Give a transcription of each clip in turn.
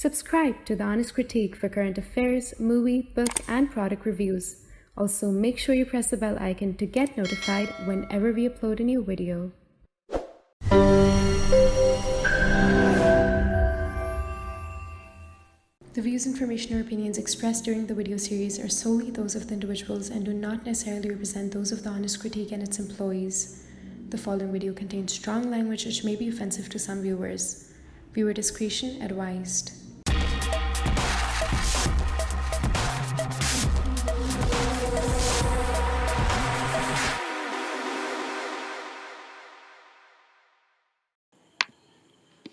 Subscribe to The Honest Critique for current affairs, movie, book, and product reviews. Also, make sure you press the bell icon to get notified whenever we upload a new video. The views, information, or opinions expressed during the video series are solely those of the individuals and do not necessarily represent those of The Honest Critique and its employees. The following video contains strong language which may be offensive to some viewers. Viewer discretion advised.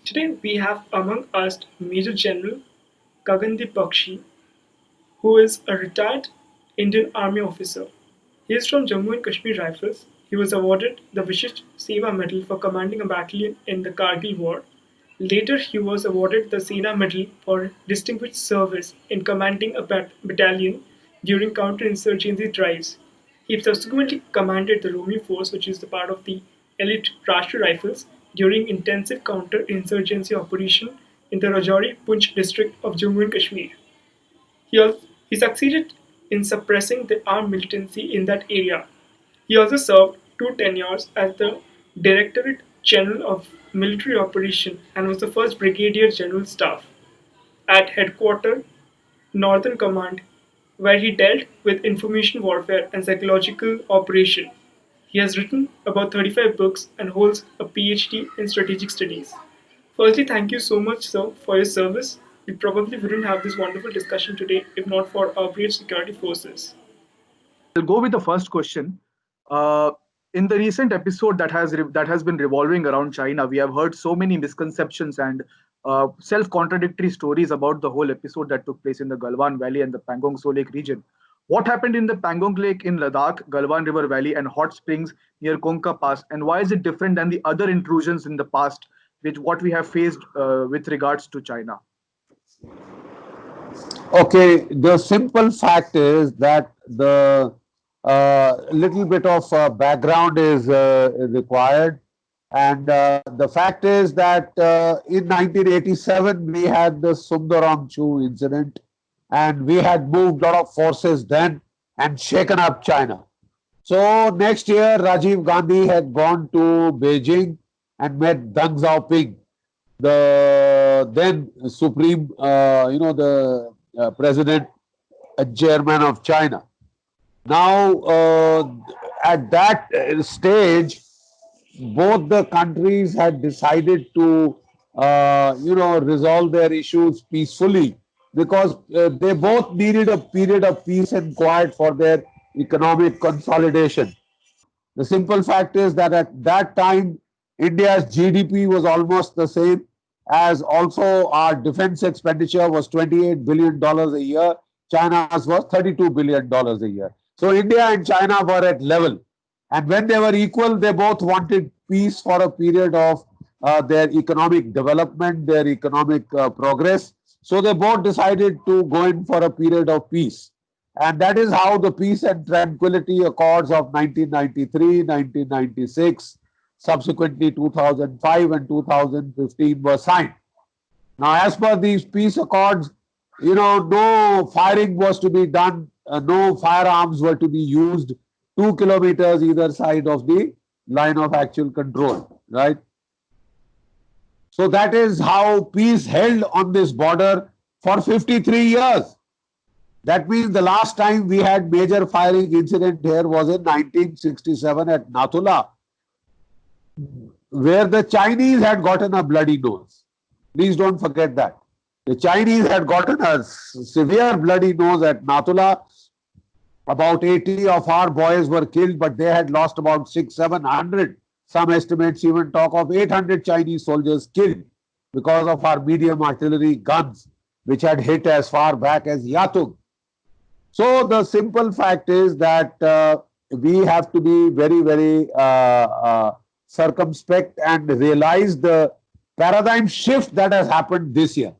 Today we have among us Major General Gagandeep Bakshi, who is a retired Indian Army officer. He is from Jammu and Kashmir Rifles. He was awarded the Vishisht Seva Medal for commanding a battalion in the Kargil War. Later he was awarded the Sena Medal for distinguished service in commanding a battalion during counter-insurgency drives. He subsequently commanded the Romi Force, which is the part of the elite Rashtriya Rifles, during intensive counter-insurgency operation in the Rajouri Poonch district of Jammu and Kashmir. He succeeded in suppressing the armed militancy in that area. He also served 2 tenures as the Directorate General of Military Operation and was the first Brigadier General Staff at Headquarters Northern Command, where he dealt with information warfare and psychological operation. He has written about 35 books and holds a PhD in strategic studies. Firstly, thank you so much, sir, for your service. We probably wouldn't have this wonderful discussion today if not for our brave security forces. I'll go with the first question. In the recent episode that has been revolving around China, we have heard so many misconceptions and self-contradictory stories about the whole episode that took place in the Galwan Valley and the Pangong Tso Lake region. What happened in the Pangong Lake in Ladakh, Galwan River Valley, and hot springs near Kongka Pass, and why is it different than the other intrusions in the past, which what we have faced with regards to China? Okay, the simple fact is that the little bit of background is required. And the fact is that in 1987, we had the Sundarangchu incident, and we had moved a lot of forces then and shaken up China. So next year, Rajiv Gandhi had gone to Beijing and met Deng Xiaoping, the then supreme, the president and chairman of China. Now, at that stage, both the countries had decided to, resolve their issues peacefully, because they both needed a period of peace and quiet for their economic consolidation. The simple fact is that at that time, India's GDP was almost the same, as also our defense expenditure was $28 billion a year. China's was $32 billion a year. So India and China were at level. And when they were equal, they both wanted peace for a period of their economic development, their economic progress. So they both decided to go in for a period of peace. And that is how the Peace and Tranquility Accords of 1993, 1996, subsequently 2005 and 2015 were signed. Now, as per these peace accords, no firing was to be done, no firearms were to be used 2 kilometers either side of the line of actual control, right? So that is how peace held on this border for 53 years. That means the last time we had major firing incident here was in 1967 at Nathula, where the Chinese had gotten a bloody nose. Please don't forget that. The Chinese had gotten a severe bloody nose at Nathula. About 80 of our boys were killed, but they had lost about 600-700. Some estimates even talk of 800 Chinese soldiers killed because of our medium artillery guns, which had hit as far back as Yatung. So the simple fact is that we have to be very, very circumspect and realize the paradigm shift that has happened this year.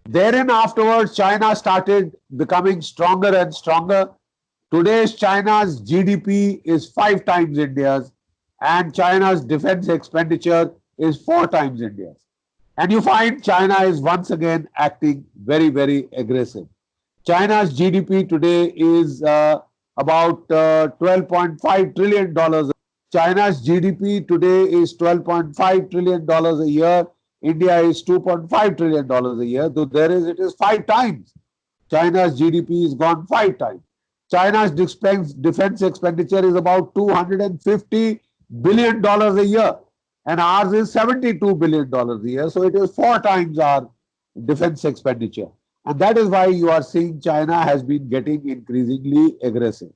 Therein afterwards, China started becoming stronger and stronger. Today's China's GDP is 5 times India's, and China's defense expenditure is 4 times India's. And you find China is once again acting very, very aggressive. China's GDP today is about $12.5 trillion. China's GDP today is $12.5 trillion a year. India is $2.5 trillion a year. So it is 5 times. China's GDP is gone 5 times. China's defense expenditure is about $250 billion a year, and ours is $72 billion a year. So it is 4 times our defense expenditure. And that is why you are seeing China has been getting increasingly aggressive.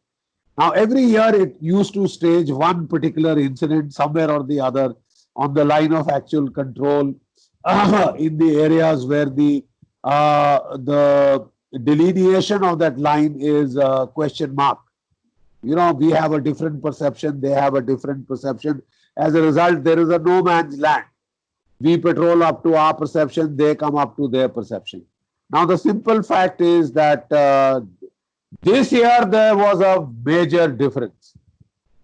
Now, every year it used to stage one particular incident somewhere or the other on the line of actual control in the areas where the delineation of that line is a question mark. You know, we have a different perception, they have a different perception. As a result, there is a no man's land. We patrol up to our perception, they come up to their perception. Now, the simple fact is that this year there was a major difference.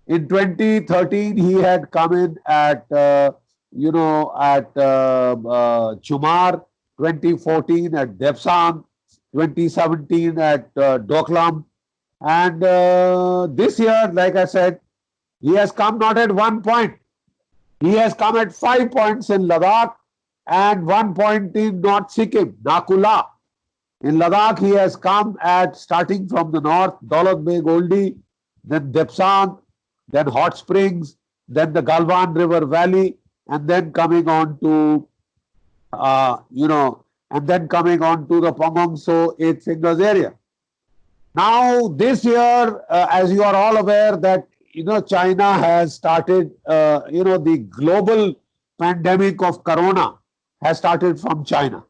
In 2013, he had come in at, Chumar, 2014 at Depsang, 2017 at Doklam. And this year, like I said, he has come not at 1 point. He has come at 5 points in Ladakh and 1 point in North Sikkim, Nakula. In Ladakh, he has come at starting from the north, Daulat Beg Oldi, then Depsang, then Hot Springs, then the Galwan River Valley, and then coming on to, and then coming on to the Pangong So 8 Fingers area. Now, this year, as you are all aware that, China has started, the global pandemic of Corona has started from China,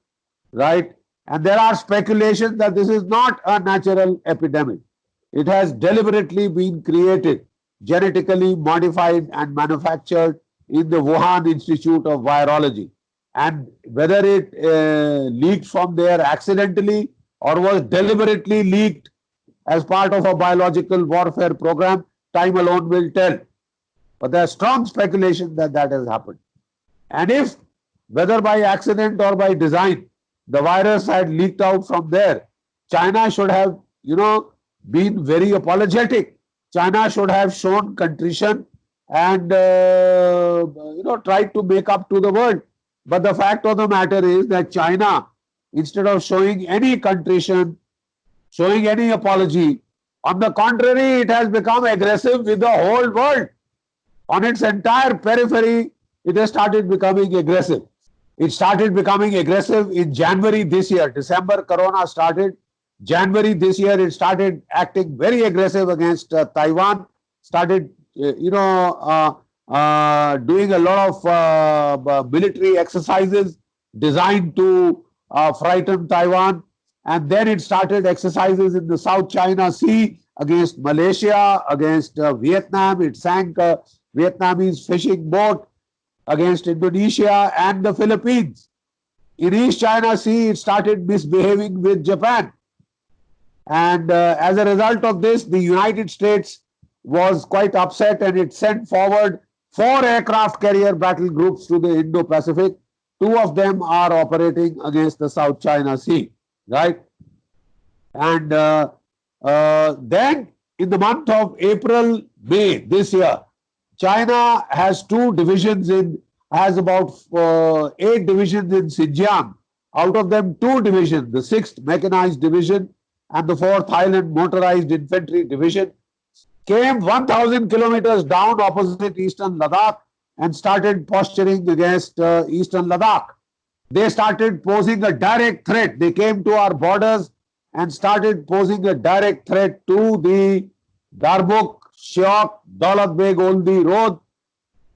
right? And there are speculations that this is not a natural epidemic. It has deliberately been created, genetically modified and manufactured in the Wuhan Institute of Virology. And whether it leaked from there accidentally or was deliberately leaked as part of a biological warfare program, time alone will tell. But there is strong speculation that that has happened. And if, whether by accident or by design, the virus had leaked out from there, China should have, been very apologetic. China should have shown contrition and, tried to make up to the world. But the fact of the matter is that China, instead of showing any contrition, showing any apology, on the contrary, it has become aggressive with the whole world. On its entire periphery, it has started becoming aggressive. It started becoming aggressive in January this year. December, Corona started. January this year, it started acting very aggressive against Taiwan, started, doing a lot of military exercises designed to frighten Taiwan. And then it started exercises in the South China Sea against Malaysia, against Vietnam. It sank a Vietnamese fishing boat against Indonesia and the Philippines. In East China Sea, it started misbehaving with Japan. And as a result of this, the United States was quite upset and it sent forward 4 aircraft carrier battle groups to the Indo-Pacific. 2 of them are operating against the South China Sea, right? And then in the month of April, May this year, China has 2 divisions has about 8 divisions in Xinjiang. Out of them, 2 divisions, the 6th Mechanized Division and the 4th Highland Motorized Infantry Division, came 1,000 kilometers down opposite eastern Ladakh and started posturing against eastern Ladakh. They started posing a direct threat. They came to our borders and started posing a direct threat to the Darbuk, Shyok, Daulat Beg Oldi road,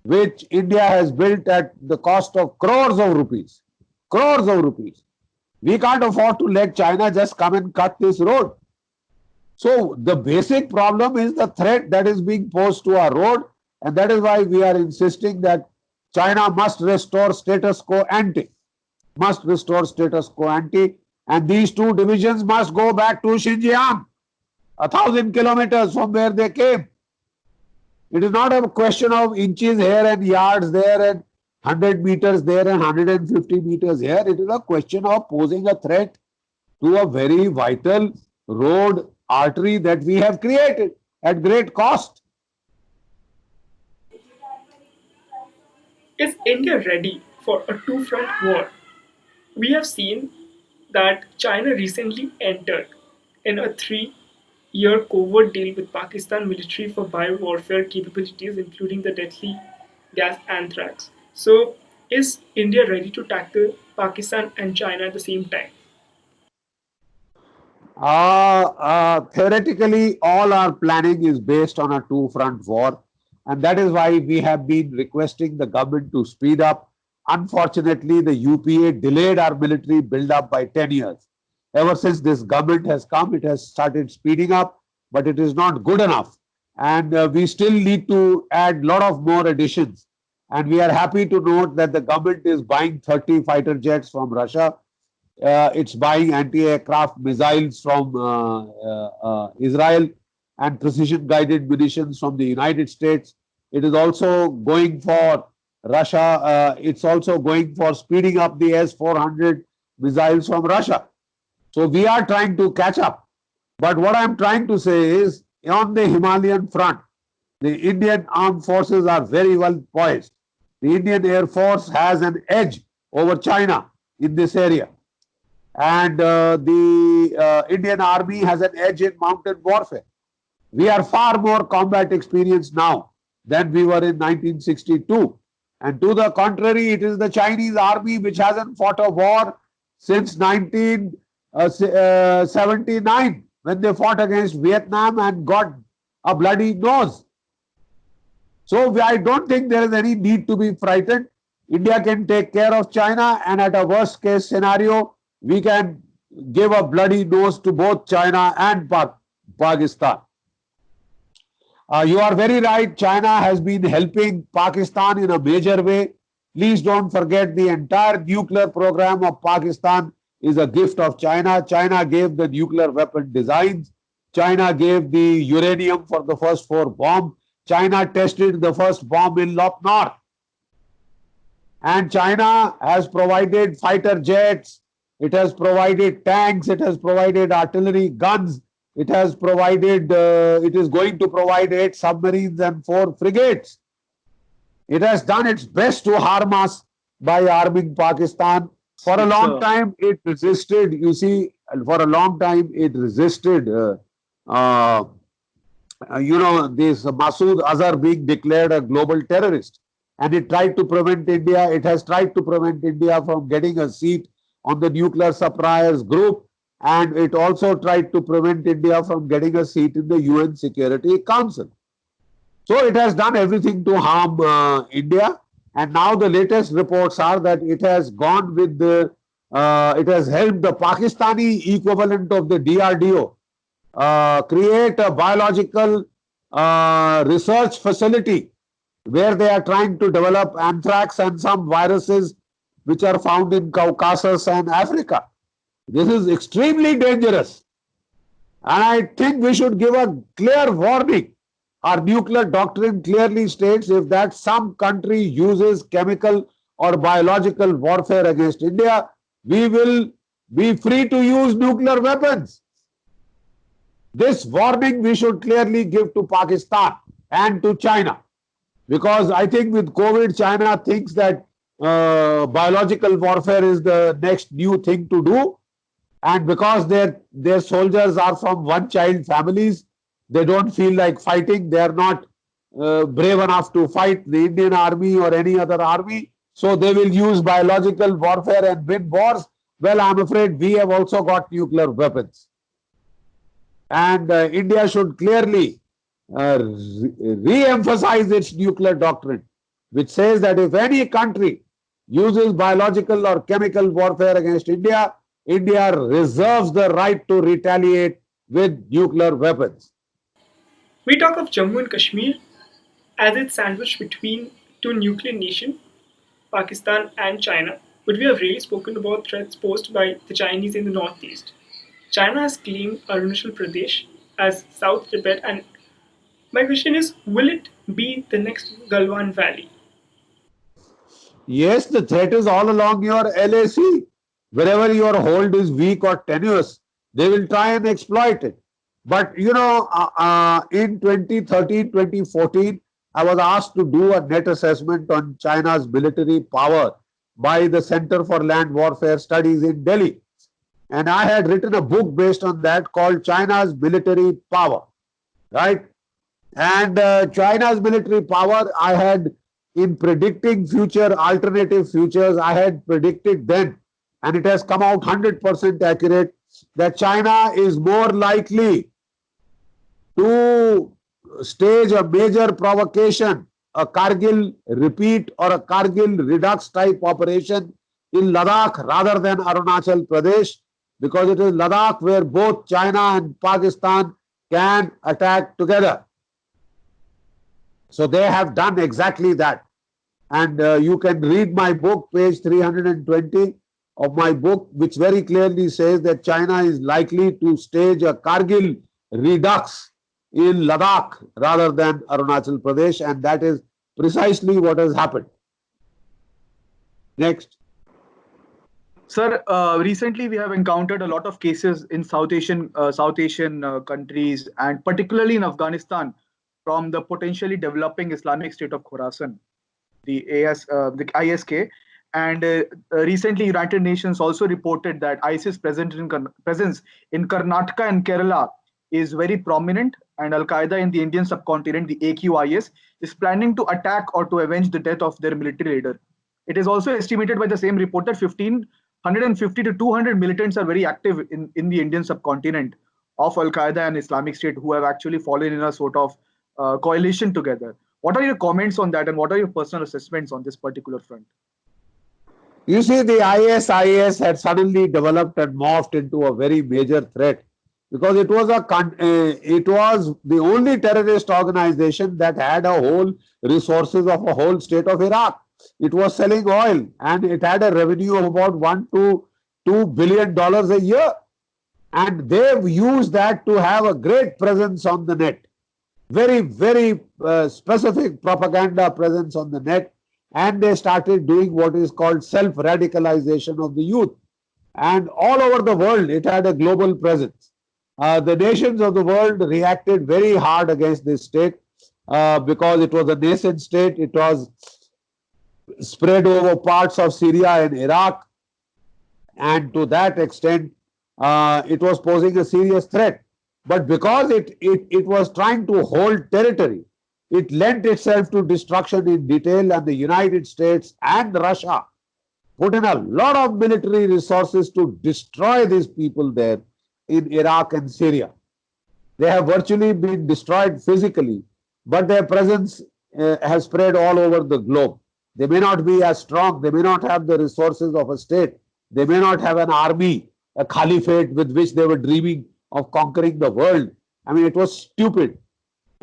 which India has built at the cost of crores of rupees. Crores of rupees. We can't afford to let China just come and cut this road. So the basic problem is the threat that is being posed to our road, and that is why we are insisting that China must restore status quo ante. Must restore status quo ante, and these 2 divisions must go back to Xinjiang, 1,000 kilometers from where they came. It is not a question of inches here and yards there and 100 meters there and 150 meters here. It is a question of posing a threat to a very vital road artery that we have created at great cost. Is India ready for a two-front war? We have seen that China recently entered in a 3-year covert deal with Pakistan military for biowarfare capabilities, including the deadly gas anthrax. So, is India ready to tackle Pakistan and China at the same time? Theoretically, all our planning is based on a two-front war, and that is why we have been requesting the government to speed up. Unfortunately, the UPA delayed our military build-up by 10 years. Ever since this government has come, it has started speeding up, but it is not good enough. And we still need to add a lot of more additions. And we are happy to note that the government is buying 30 fighter jets from Russia. It's buying anti-aircraft missiles from Israel and precision-guided munitions from the United States. It is also going for Russia. It's also going for speeding up the S-400 missiles from Russia. So we are trying to catch up. But what I'm trying to say is, on the Himalayan front, the Indian armed forces are very well poised. The Indian Air Force has an edge over China in this area. And the Indian Army has an edge in mountain warfare. We are far more combat experienced now than we were in 1962. And to the contrary, it is the Chinese army which hasn't fought a war since 1979, when they fought against Vietnam and got a bloody nose. So I don't think there is any need to be frightened. India can take care of China, and at a worst case scenario, we can give a bloody nose to both China and Pakistan. You are very right. China has been helping Pakistan in a major way. Please don't forget, the entire nuclear program of Pakistan is a gift of China. China gave the nuclear weapon designs. China gave the uranium for the first 4 bombs. China tested the first bomb in Lop North. And China has provided fighter jets, it has provided tanks, it has provided artillery guns, it has provided, it is going to provide 8 submarines and 4 frigates. It has done its best to harm us by arming Pakistan. For a long time, it resisted. You see, for a long time, it resisted, this Masood Azhar being declared a global terrorist. And it tried to prevent India, it has tried to prevent India from getting a seat on the nuclear suppliers group. And it also tried to prevent India from getting a seat in the UN Security Council. So it has done everything to harm India. And now the latest reports are that it has gone with the, it has helped the Pakistani equivalent of the DRDO create a biological research facility where they are trying to develop anthrax and some viruses which are found in Caucasus and Africa. This is extremely dangerous. And I think we should give a clear warning. Our nuclear doctrine clearly states if that some country uses chemical or biological warfare against India, we will be free to use nuclear weapons. This warning we should clearly give to Pakistan and to China. Because I think with COVID, China thinks that biological warfare is the next new thing to do. And because their soldiers are from one-child families, they don't feel like fighting. They are not brave enough to fight the Indian army or any other army. So they will use biological warfare and win wars. Well, I'm afraid we have also got nuclear weapons. And India should clearly re-emphasize its nuclear doctrine, which says that if any country uses biological or chemical warfare against India, India reserves the right to retaliate with nuclear weapons. We talk of Jammu and Kashmir as it's sandwiched between two nuclear nations, Pakistan and China, but we have really spoken about threats posed by the Chinese in the northeast. China has claimed Arunachal Pradesh as South Tibet, and my question is, will it be the next Galwan Valley? Yes, the threat is all along your LAC. Wherever your hold is weak or tenuous, they will try and exploit it. But in 2013, 2014, I was asked to do a net assessment on China's military power by the Center for Land Warfare Studies in Delhi. And I had written a book based on that called China's Military Power, right? And China's military power, I had, in predicting future alternative futures, I had predicted then, and it has come out 100% accurate, that China is more likely to stage a major provocation, a Kargil repeat or a Kargil redux type operation in Ladakh rather than Arunachal Pradesh, because it is Ladakh where both China and Pakistan can attack together. So they have done exactly that. And you can read my book, page 320 of my book, which very clearly says that China is likely to stage a Kargil redux in Ladakh rather than Arunachal Pradesh. And that is precisely what has happened. Next. Sir, recently we have encountered a lot of cases in South Asian countries, and particularly in Afghanistan, from the potentially developing Islamic State of Khorasan, the ISK. And recently, United Nations also reported that ISIS presence in Karnataka and Kerala is very prominent, and Al Qaeda in the Indian subcontinent, the AQIS, is planning to attack or to avenge the death of their military leader. It is also estimated by the same report that 150 to 200 militants are very active in the Indian subcontinent of Al Qaeda and Islamic State, who have actually fallen in a sort of coalition together. What are your comments on that, and what are your personal assessments on this particular front? You see, the ISIS had suddenly developed and morphed into a very major threat, because it was the only terrorist organization that had a whole resources of a whole state of Iraq. It was selling oil, and it had a revenue of about $1 to $2 billion a year. And they've used that to have a great presence on the net. Very, very specific propaganda presence on the net. And they started doing what is called self-radicalization of the youth. And all over the world, it had a global presence. The nations of the world reacted very hard against this state because it was a nascent state. It was spread over parts of Syria and Iraq. And to that extent, it was posing a serious threat. But because it was trying to hold territory, it lent itself to destruction in detail, and the United States and Russia put in a lot of military resources to destroy these people there in Iraq and Syria. They have virtually been destroyed physically, but their presence has spread all over the globe. They may not be as strong, they may not have the resources of a state, they may not have an army, a caliphate with which they were dreaming of conquering the world. I mean, it was stupid.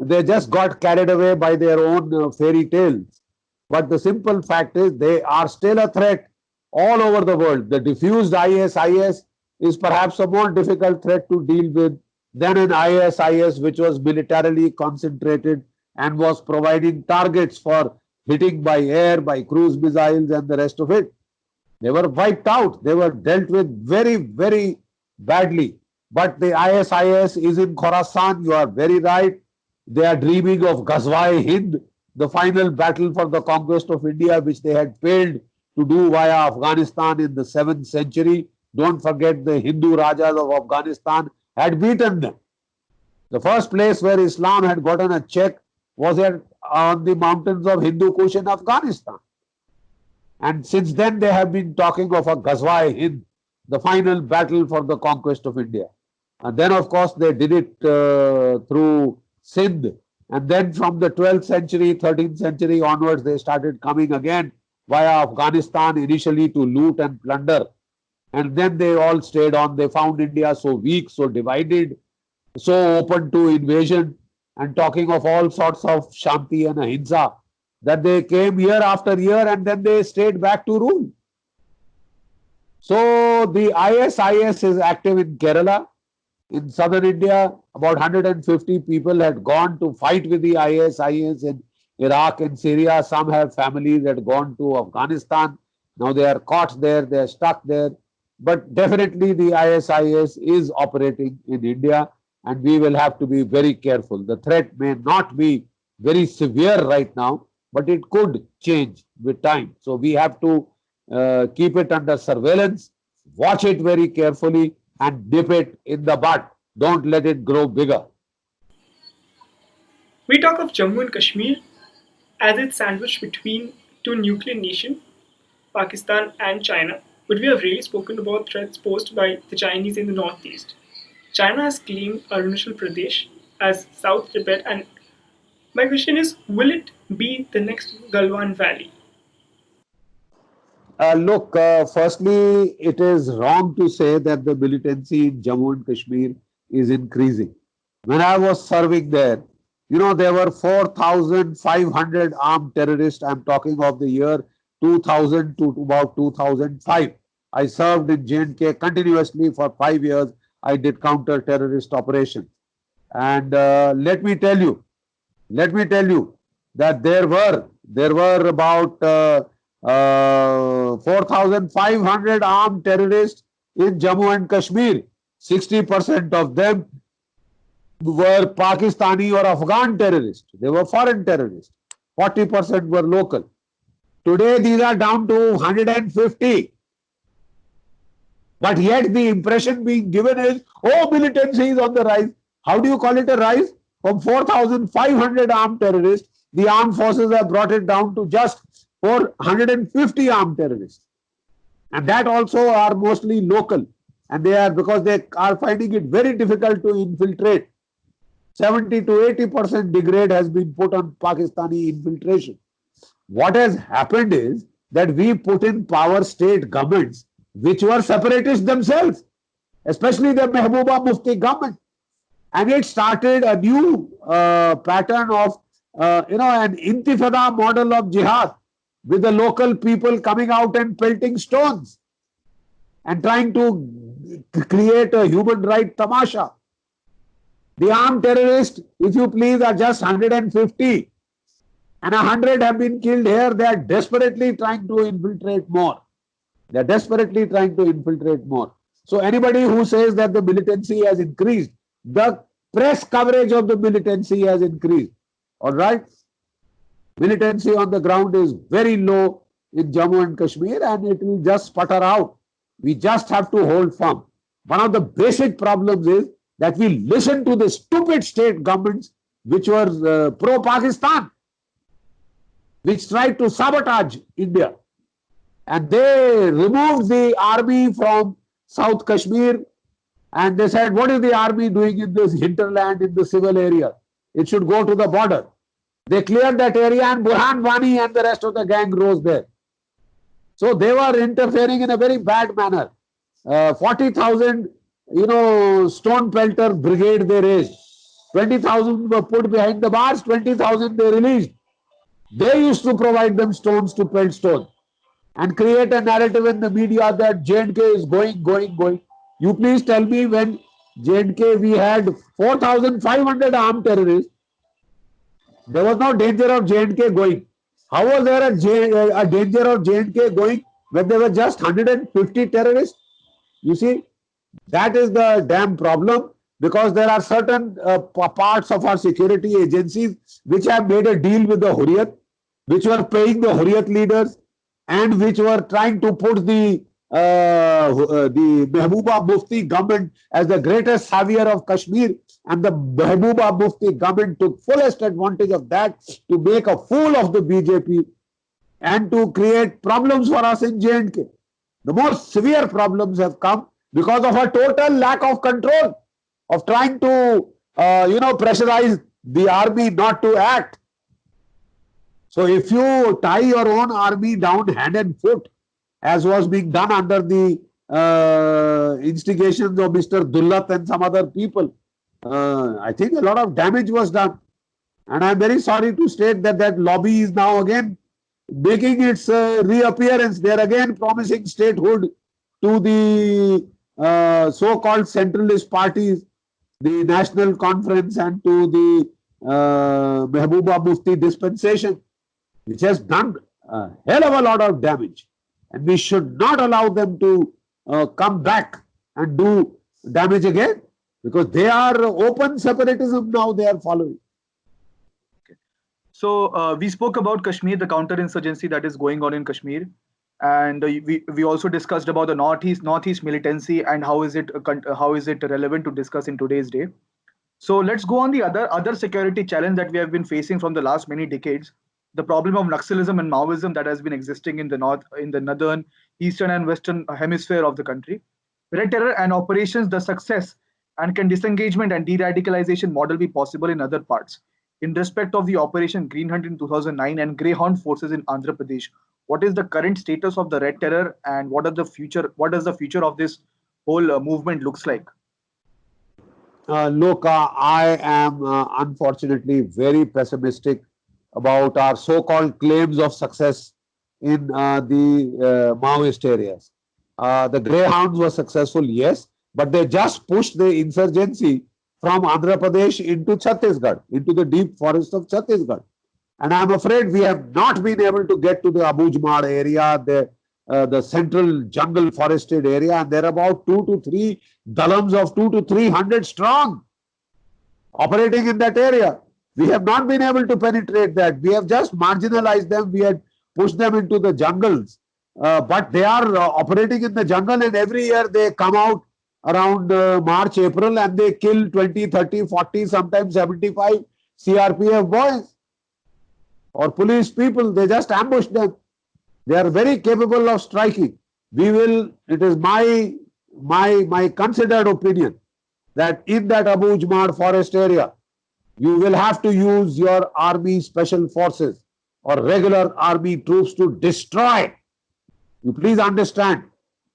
They just got carried away by their own fairy tales. But the simple fact is they are still a threat all over the world. The diffused ISIS is perhaps a more difficult threat to deal with than an ISIS which was militarily concentrated and was providing targets for hitting by air, by cruise missiles and the rest of it. They were wiped out. They were dealt with very, very badly. But the ISIS is in Khorasan. You are very right. They are dreaming of Ghazwa-e-Hind, the final battle for the conquest of India, which they had failed to do via Afghanistan in the 7th century. Don't forget, the Hindu Rajas of Afghanistan had beaten them. The first place where Islam had gotten a check was on the mountains of Hindu Kush in Afghanistan. And since then, they have been talking of a Ghazwa-e-Hind, the final battle for the conquest of India. And then, of course, they did it through Sindh. And then from the 12th century, 13th century onwards, they started coming again via Afghanistan, initially to loot and plunder. And then they all stayed on. They found India so weak, so divided, so open to invasion, and talking of all sorts of Shanti and Ahimsa, that they came year after year and then they stayed back to rule. So the ISIS is active in Kerala. In southern India, about 150 people had gone to fight with the ISIS in Iraq and Syria. Some have families that gone to Afghanistan. Now they are caught there, they are stuck there. But definitely the ISIS is operating in India, and we will have to be very careful. The threat may not be very severe right now, but it could change with time. So we have to keep it under surveillance, watch it very carefully, and dip it in the bud. Don't let it grow bigger. We talk of Jammu and Kashmir as it's sandwiched between two nuclear nations, Pakistan and China, but we have really spoken about threats posed by the Chinese in the northeast. China has claimed Arunachal Pradesh as South Tibet, and my question is, will it be the next Galwan Valley? Look, firstly, it is wrong to say that the militancy in Jammu and Kashmir is increasing. When I was serving there, there were 4,500 armed terrorists. I'm talking of the year 2000 to about 2005. I served in J&K continuously for 5 years. I did counter-terrorist operations. And let me tell you that there were about 4,500 armed terrorists in Jammu and Kashmir. 60% of them were Pakistani or Afghan terrorists. They were foreign terrorists. 40% were local. Today, these are down to 150. But yet the impression being given is, oh, militancy is on the rise. How do you call it a rise? From 4,500 armed terrorists, the armed forces have brought it down to just 450 armed terrorists. And that also are mostly local. And because they are finding it very difficult to infiltrate. 70 to 80% degrade has been put on Pakistani infiltration. What has happened is that we put in power state governments which were separatists themselves, especially the Mehbooba Mufti government. And it started a new pattern of, an intifada model of jihad, with the local people coming out and pelting stones and trying to create a human right tamasha. The armed terrorists, if you please, are just 150, and 100 have been killed here. They are desperately trying to infiltrate more. They are desperately trying to infiltrate more. So anybody who says that the militancy has increased, the press coverage of the militancy has increased. All right? Militancy on the ground is very low in Jammu and Kashmir, and it will just sputter out. We just have to hold firm. One of the basic problems is that we listen to the stupid state governments which were pro-Pakistan, which tried to sabotage India. And they removed the army from South Kashmir, and they said, what is the army doing in this hinterland, in the civil area? It should go to the border. They cleared that area, and Burhan Wani and the rest of the gang rose there. So they were interfering in a very bad manner. 40,000, stone pelter brigade they raised. 20,000 were put behind the bars, 20,000 they released. They used to provide them stones to pelt stones and create a narrative in the media that J&K is going. You please tell me, when J&K we had 4,500 armed terrorists, there was no danger of J&K going. How was there a danger of J&K going when there were just 150 terrorists? You see, that is the damn problem, because there are certain parts of our security agencies which have made a deal with the Hurriyat, which were paying the Hurriyat leaders, and which were trying to put the Mehbooba Mufti government as the greatest savior of Kashmir, and the Mehbooba Mufti government took fullest advantage of that to make a fool of the BJP and to create problems for us in J&K. The most severe problems have come because of a total lack of control, of trying to pressurize the army not to act. So if you tie your own army down hand and foot, as was being done under the instigations of Mr. Dullat and some other people, I think a lot of damage was done. And I'm very sorry to state that that lobby is now again making its reappearance. They're again promising statehood to the so-called centralist parties, the National Conference, and to the Mehbooba Mufti dispensation, which has done a hell of a lot of damage. And we should not allow them to come back and do damage again, because they are open separatism now they are following. So we spoke about Kashmir, the counterinsurgency that is going on in Kashmir, and we also discussed about the northeast militancy and how is it relevant to discuss in today's day. So let's go on the other security challenge that we have been facing from the last many decades, the problem of Naxalism and Maoism that has been existing in the northern, eastern, and western hemisphere of the country. Red terror and operations, the success and can disengagement and de-radicalization model be possible in other parts? In respect of the Operation Green Hunt in 2009 and Greyhound forces in Andhra Pradesh, what is the current status of the Red Terror and what does the future of this whole movement looks like? Look, I am unfortunately very pessimistic about our so-called claims of success in the Maoist areas. The Greyhounds were successful, yes, but they just pushed the insurgency from Andhra Pradesh into Chhattisgarh, into the deep forest of Chhattisgarh. And I'm afraid we have not been able to get to the Abujmad area, the central jungle forested area, and there are about 2 to 3 dalams of 2 to 300 strong operating in that area. We have not been able to penetrate that. We have just marginalized them. We had pushed them into the jungles. But they are operating in the jungle, and every year they come out around March, April, and they kill 20, 30, 40, sometimes 75 CRPF boys or police people. They just ambush them. They are very capable of striking. It is my considered opinion that in that Abujmad forest area, you will have to use your army special forces or regular army troops to destroy. You please understand,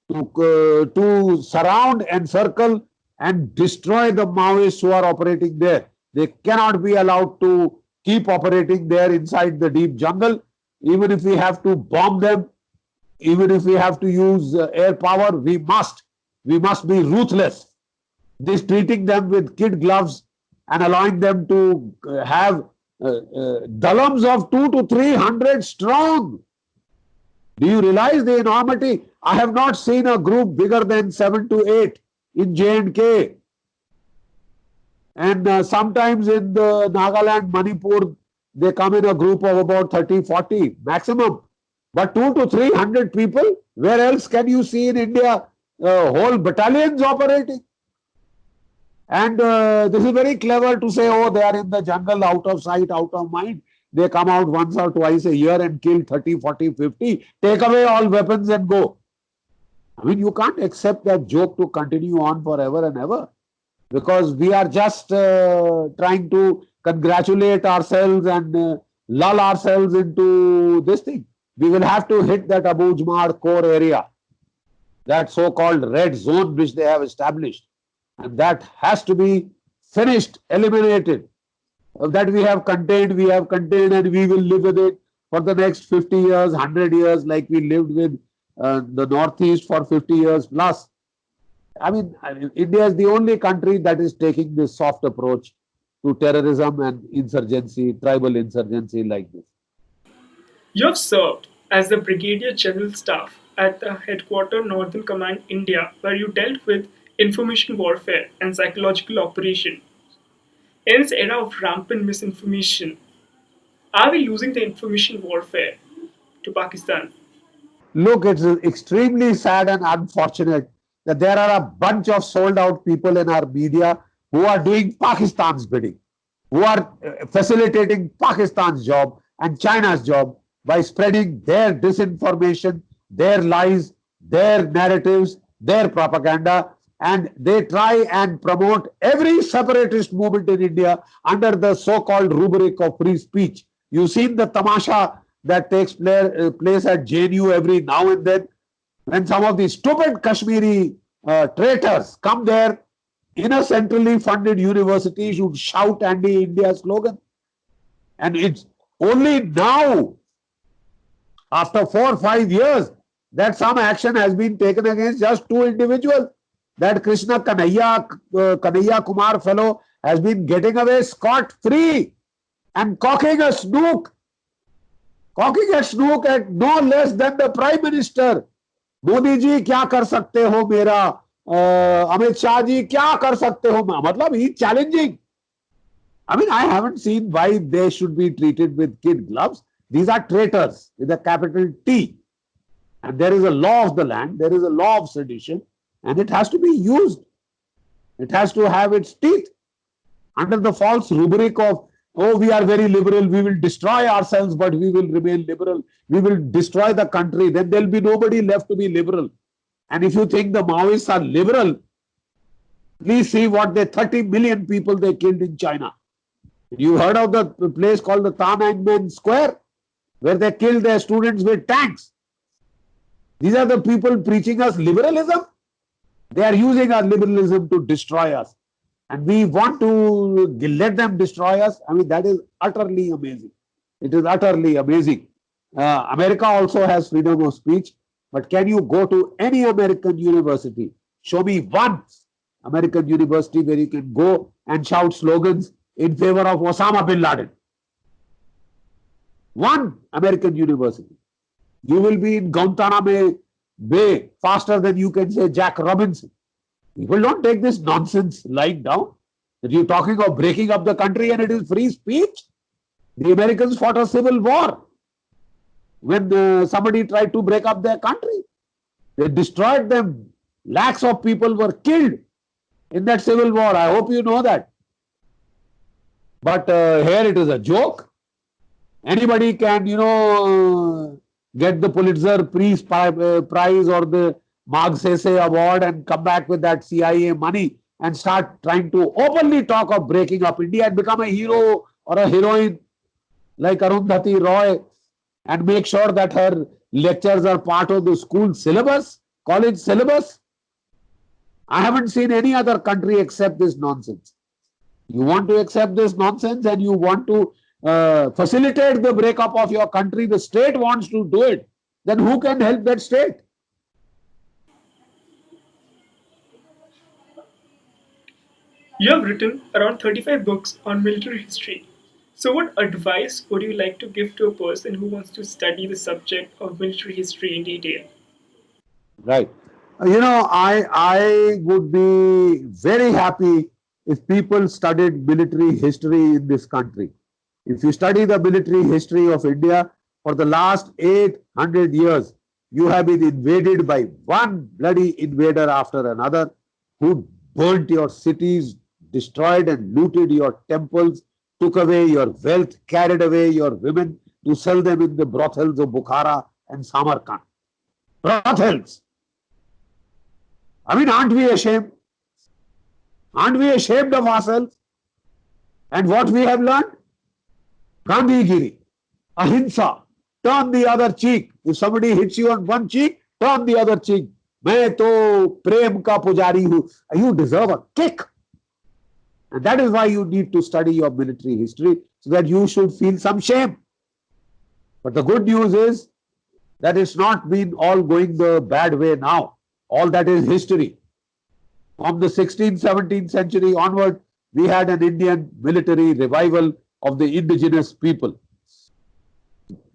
to surround, encircle and destroy the Maoists who are operating there. They cannot be allowed to keep operating there inside the deep jungle. Even if we have to bomb them, even if we have to use air power, we must be ruthless. This treating them with kid gloves and allowing them to have dalams of 2 to 300 strong. Do you realize the enormity? I have not seen a group bigger than 7 to 8 in J&K. And sometimes in the Nagaland, Manipur, they come in a group of about 30, 40 maximum. But 2 to 300 people, where else can you see in India whole battalions operating? And this is very clever to say, oh, they are in the jungle, out of sight, out of mind. They come out once or twice a year and kill 30, 40, 50, take away all weapons and go. I mean, you can't accept that joke to continue on forever and ever, because we are just trying to congratulate ourselves and lull ourselves into this thing. We will have to hit that Abujmad core area, that so-called red zone which they have established. And that has to be finished, eliminated. That we have contained, and we will live with it for the next 50 years, 100 years, like we lived with the Northeast for 50 years plus. I mean, India is the only country that is taking this soft approach to terrorism and insurgency, tribal insurgency like this. You have served as the Brigadier General Staff at the Headquarter Northern Command India, where you dealt with information warfare and psychological operation. In this era of rampant misinformation, are we losing the information warfare to Pakistan? Look, it's extremely sad and unfortunate that there are a bunch of sold out people in our media who are doing Pakistan's bidding, who are facilitating Pakistan's job and China's job by spreading their disinformation, their lies, their narratives, their propaganda, and they try and promote every separatist movement in India under the so-called rubric of free speech. You've seen the tamasha that takes place at JNU every now and then, when some of these stupid Kashmiri traitors come there in a centrally funded university should shout anti-India slogan. And it's only now, after 4 or 5 years, that some action has been taken against just 2 individuals. That Krishna Kanhaiya Kumar fellow has been getting away scot-free and cocking a snook at no less than the Prime Minister. Modi ji क्या कर सकते हो मेरा, अमित शाह जी क्या कर सकते हो, मतलब he challenging. I mean, I haven't seen why they should be treated with kid gloves. These are traitors with a capital T. And there is a law of the land, there is a law of sedition, and it has to be used. It has to have its teeth. Under the false rubric of, oh, we are very liberal, we will destroy ourselves, but we will remain liberal. We will destroy the country, then there will be nobody left to be liberal. And if you think the Maoists are liberal, please see what 30 million people they killed in China. You heard of the place called the Tiananmen Square, where they killed their students with tanks. These are the people preaching us liberalism. They are using our liberalism to destroy us. And we want to let them destroy us. I mean, that is utterly amazing. It is utterly amazing. America also has freedom of speech. But can you go to any American university? Show me one American university where you can go and shout slogans in favor of Osama bin Laden. One American university. You will be in Guantanamo Bay faster than you can say Jack Robinson. People don't take this nonsense lying down. That you're talking of breaking up the country and it is free speech. The Americans fought a civil war when somebody tried to break up their country. They destroyed them. Lakhs of people were killed in that civil war. I hope you know that. But here it is a joke. Anybody can, get the Pulitzer Prize or the Magsaysay Award and come back with that CIA money and start trying to openly talk of breaking up India and become a hero or a heroine like Arundhati Roy and make sure that her lectures are part of the school syllabus, college syllabus. I haven't seen any other country accept this nonsense. You want to accept this nonsense and you want to facilitate the breakup of your country, the state wants to do it, then who can help that state? You have written around 35 books on military history. So, what advice would you like to give to a person who wants to study the subject of military history in detail? Right. I would be very happy if people studied military history in this country. If you study the military history of India, for the last 800 years, you have been invaded by one bloody invader after another who burnt your cities, destroyed and looted your temples, took away your wealth, carried away your women to sell them in the brothels of Bukhara and Samarkand. Brothels. I mean, aren't we ashamed? Aren't we ashamed of ourselves? And what we have learned? Gandhigiri, ahimsa, turn the other cheek. If somebody hits you on one cheek, turn the other cheek. मैं तो प्रेम का पुजारी हूं. You deserve a kick. And that is why you need to study your military history, so that you should feel some shame. But the good news is that it's not been all going the bad way now. All that is history. From the 16th, 17th century onward, we had an Indian military revival of the indigenous people.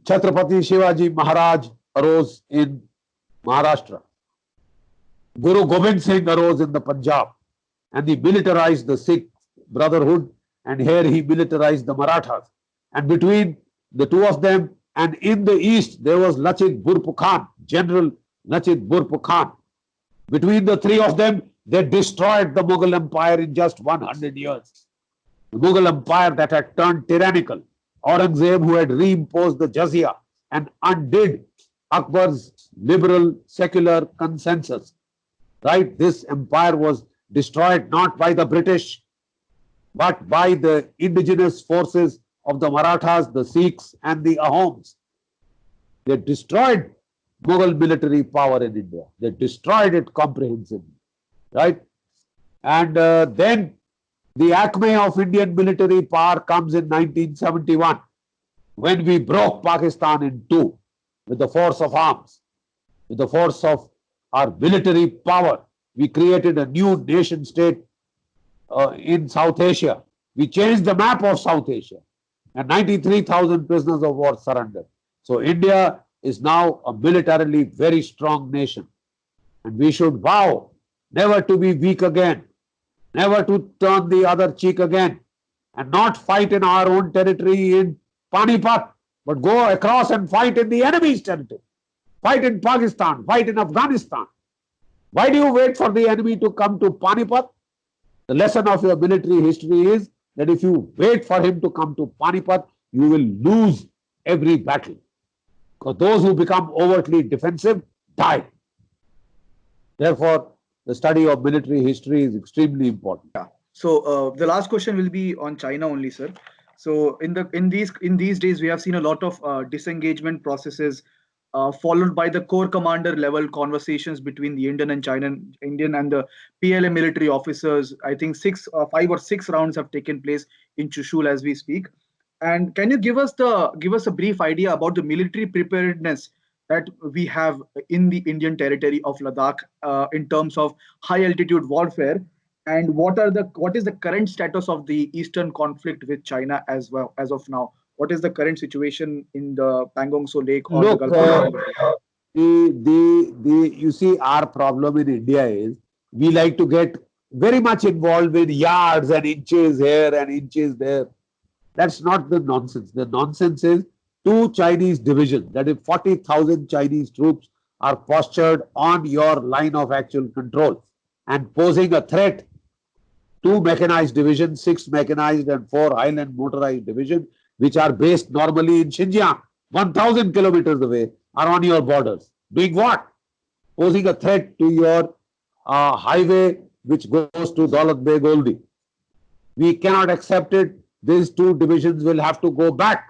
Chhatrapati Shivaji Maharaj arose in Maharashtra. Guru Gobind Singh arose in the Punjab, and he militarized the Sikh brotherhood, and here he militarized the Marathas. And between the two of them, and in the east, there was Lachit Borphukan, General Lachit Borphukan. Between the three of them, they destroyed the Mughal Empire in just 100 years. The Mughal Empire that had turned tyrannical. Aurangzeb, who had reimposed the Jizya and undid Akbar's liberal secular consensus. Right? This empire was destroyed not by the British, but by the indigenous forces of the Marathas, the Sikhs, and the Ahoms. They destroyed Mughal military power in India. They destroyed it comprehensively. Right? And then the acme of Indian military power comes in 1971, when we broke Pakistan in two with the force of arms, with the force of our military power. We created a new nation state in South Asia. We changed the map of South Asia, and 93,000 prisoners of war surrendered. So India is now a militarily very strong nation, and we should vow never to be weak again, never to turn the other cheek again, and not fight in our own territory in Panipat, but go across and fight in the enemy's territory. Fight in Pakistan, fight in Afghanistan. Why do you wait for the enemy to come to Panipat? The lesson of your military history is that if you wait for him to come to Panipat, you will lose every battle. Because those who become overtly defensive die. Therefore, the study of military history is extremely important. So the last question will be on China only, sir. So in these days, we have seen a lot of disengagement processes followed by the core commander level conversations between the Indian and the PLA military officers. I think 5 or 6 rounds have taken place in Chushul as we speak. And can you give us a brief idea about the military preparedness that we have in the Indian territory of Ladakh in terms of high altitude warfare, and what is the current status of the eastern conflict with China as well as of now? What is the current situation in the Pangong Tso Lake or the Look, Gulf of Mannar? you see, our problem in India is we like to get very much involved with yards and inches here and inches there. That's not the nonsense. The nonsense is 2 Chinese divisions, that is 40,000 Chinese troops are postured on your line of actual control and posing a threat. 2 mechanized divisions, 6 mechanized and 4 highland motorized divisions, which are based normally in Xinjiang, 1,000 kilometers away, are on your borders. Doing what? Posing a threat to your highway which goes to Daulat Beg Oldi. We cannot accept it. These 2 divisions will have to go back.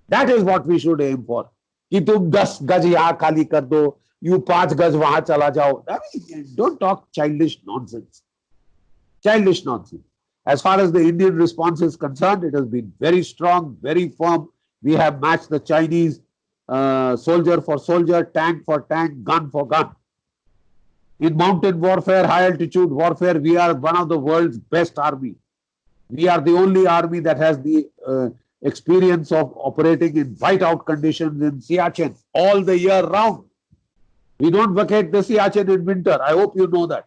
That is what we should aim for. कि तुम 10 गज यहाँ खाली कर दो, you 5 गज वहां चला जाओ. I mean, don't talk childish nonsense. Childish nonsense. As far as the Indian response is concerned, it has been very strong, very firm. We have matched the Chinese soldier for soldier, tank for tank, gun for gun. In mountain warfare, high altitude warfare, we are one of the world's best army. We are the only army that has the experience of operating in whiteout conditions in Siachen all the year round. We don't vacate the Siachen in winter. I hope you know that.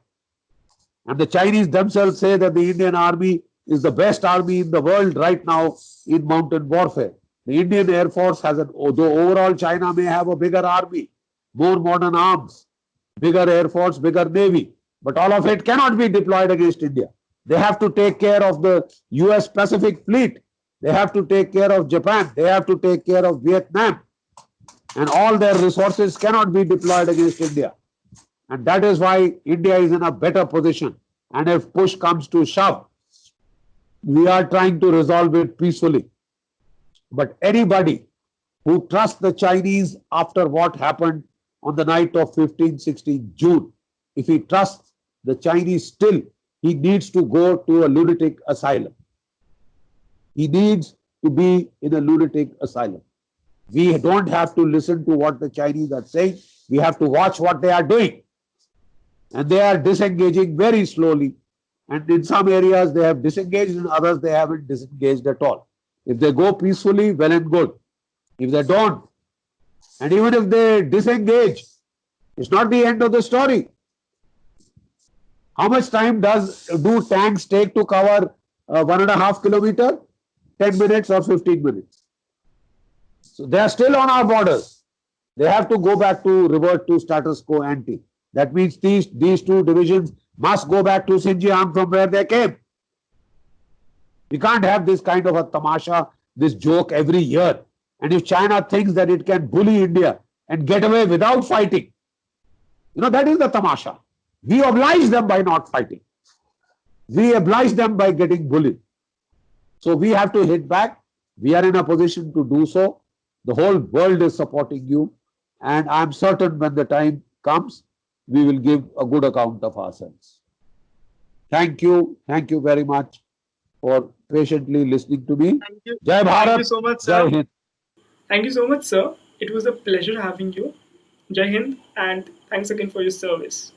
And the Chinese themselves say that the Indian army is the best army in the world right now in mountain warfare. The Indian Air Force has although overall China may have a bigger army, more modern arms, bigger Air Force, bigger Navy, but all of it cannot be deployed against India. They have to take care of the US Pacific Fleet. They have to take care of Japan. They have to take care of Vietnam. And all their resources cannot be deployed against India. And that is why India is in a better position. And if push comes to shove, we are trying to resolve it peacefully. But anybody who trusts the Chinese after what happened on the night of 15-16 June, if he trusts the Chinese still, he needs to go to a lunatic asylum. He needs to be in a lunatic asylum. We don't have to listen to what the Chinese are saying. We have to watch what they are doing. And they are disengaging very slowly. And in some areas they have disengaged, in others they haven't disengaged at all. If they go peacefully, well and good. If they don't, and even if they disengage, it's not the end of the story. How much time do tanks take to cover 1.5 kilometers? 10 minutes or 15 minutes. So they are still on our borders. They have to go back to revert to status quo ante. That means these 2 divisions must go back to Xinjiang from where they came. We can't have this kind of a tamasha, this joke every year. And if China thinks that it can bully India and get away without fighting, that is the tamasha. We oblige them by not fighting. We oblige them by getting bullied. So we have to hit back. We are in a position to do so. The whole world is supporting you. And I'm certain when the time comes, we will give a good account of ourselves. Thank you. Thank you very much for patiently listening to me. Thank you. Jai Bharat. Thank you so much, sir. Jai Hind. Thank you so much, sir. It was a pleasure having you. Jai Hind, and thanks again for your service.